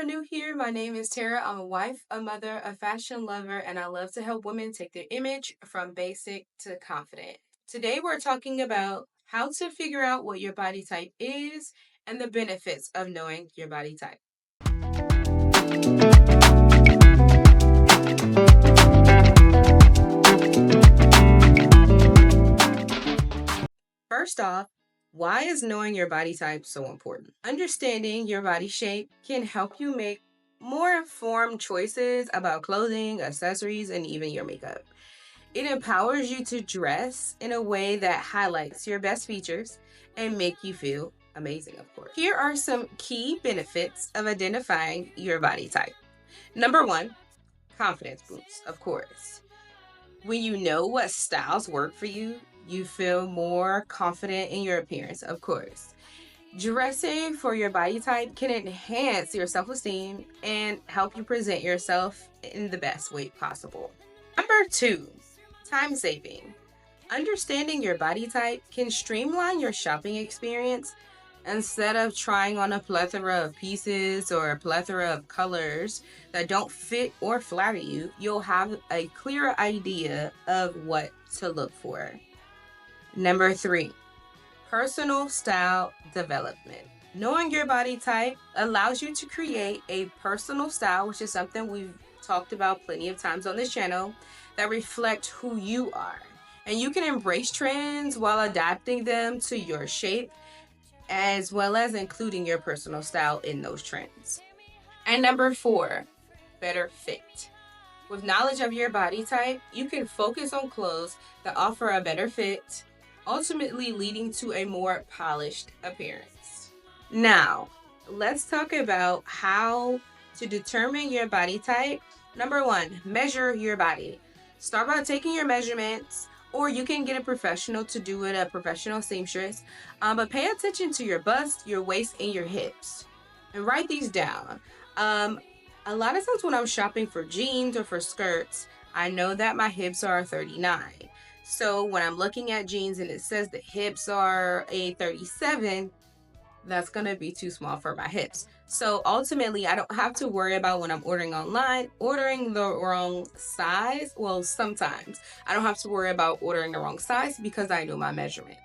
you're new here, my name is Tara. I'm a wife, a mother, a fashion lover, and I love to help women take their image from basic to confident. Today, we're talking about how to figure out what your body type is and the benefits of knowing your body type. First off, why is knowing your body type so important? Understanding your body shape can help you make more informed choices about clothing, accessories, and even your makeup. It empowers you to dress in a way that highlights your best features and make you feel amazing, of course. Here are some key benefits of identifying your body type. Number one, confidence boosts, of course. When you know what styles work for you, you feel more confident in your appearance, of course. Dressing for your body type can enhance your self esteem and help you present yourself in the best way possible. Number two, time saving. Understanding your body type can streamline your shopping experience. Instead of trying on a plethora of pieces or a plethora of colors that don't fit or flatter you, you'll have a clearer idea of what to look for. Number three, personal style development. Knowing your body type allows you to create a personal style, which is something we've talked about plenty of times on this channel, that reflect who you are. And you can embrace trends while adapting them to your shape, as well as including your personal style in those trends. And number four, better fit. With knowledge of your body type, you can focus on clothes that offer a better fit, ultimately leading to a more polished appearance. Now, let's talk about how to determine your body type. Number one, measure your body. Start by taking your measurements, or you can get a professional to do it, a professional seamstress. But pay attention to your bust, your waist, and your hips. And write these down. A lot of times when I'm shopping for jeans or for skirts, I know that my hips are 39. So when I'm looking at jeans and it says the hips are a 37, that's going to be too small for my hips. So ultimately, I don't have to worry about when I'm ordering online, ordering the wrong size. Well, sometimes I don't have to worry about ordering the wrong size because I know my measurement.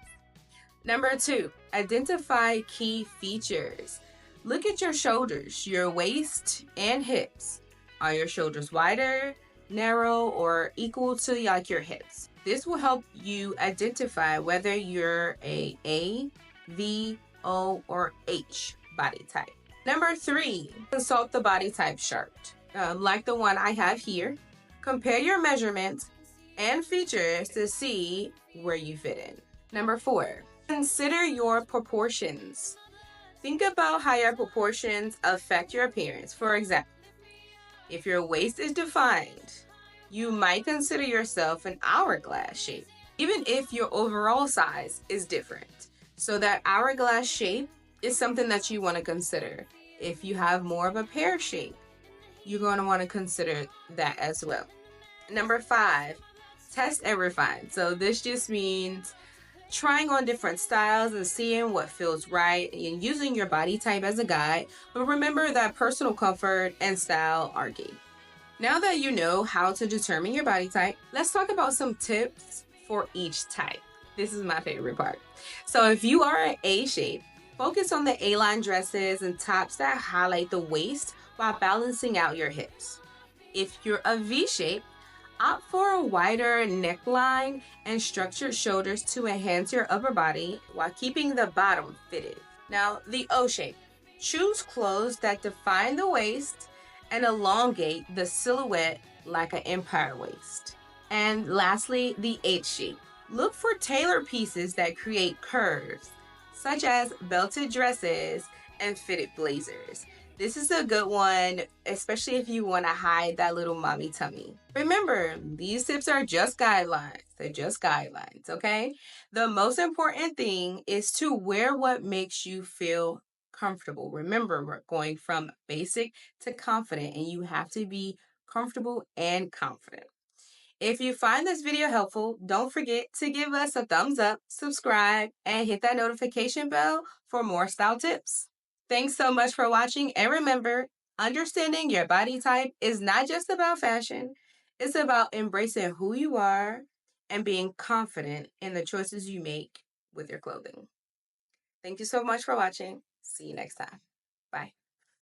Number two, identify key features. Look at your shoulders, your waist, and hips. Are your shoulders wider, narrow, or equal to like your hips? This will help you identify whether you're A, V, O, or H body type. Number three, consult the body type chart. Like the one I have here. Compare your measurements and features to see where you fit in. Number four, consider your proportions. Think about how your proportions affect your appearance. For example, if your waist is defined, you might consider yourself an hourglass shape, even if your overall size is different. So that hourglass shape is something that you want to consider. If you have more of a pear shape, you're going to want to consider that as well. Number five, test and refine. So this just means trying on different styles and seeing what feels right and using your body type as a guide. But remember that personal comfort and style are key. Now that you know how to determine your body type, let's talk about some tips for each type. This is my favorite part. So if you are an A shape, focus on the A-line dresses and tops that highlight the waist while balancing out your hips. If you're a V shape, opt for a wider neckline and structured shoulders to enhance your upper body while keeping the bottom fitted. Now, the O shape. Choose clothes that define the waist and elongate the silhouette like an empire waist. And lastly, the H shape. Look for tailored pieces that create curves, such as belted dresses and fitted blazers. This is a good one, especially if you want to hide that little mommy tummy. Remember, these tips are just guidelines. They're just guidelines, okay? The most important thing is to wear what makes you feel comfortable. Remember, we're going from basic to confident, and you have to be comfortable and confident. If you find this video helpful, don't forget to give us a thumbs up, subscribe, and hit that notification bell for more style tips. Thanks so much for watching, and remember, Understanding your body type is not just about fashion, it's about embracing who you are and being confident in the choices you make with your clothing. Thank you so much for watching. See you next time. Bye.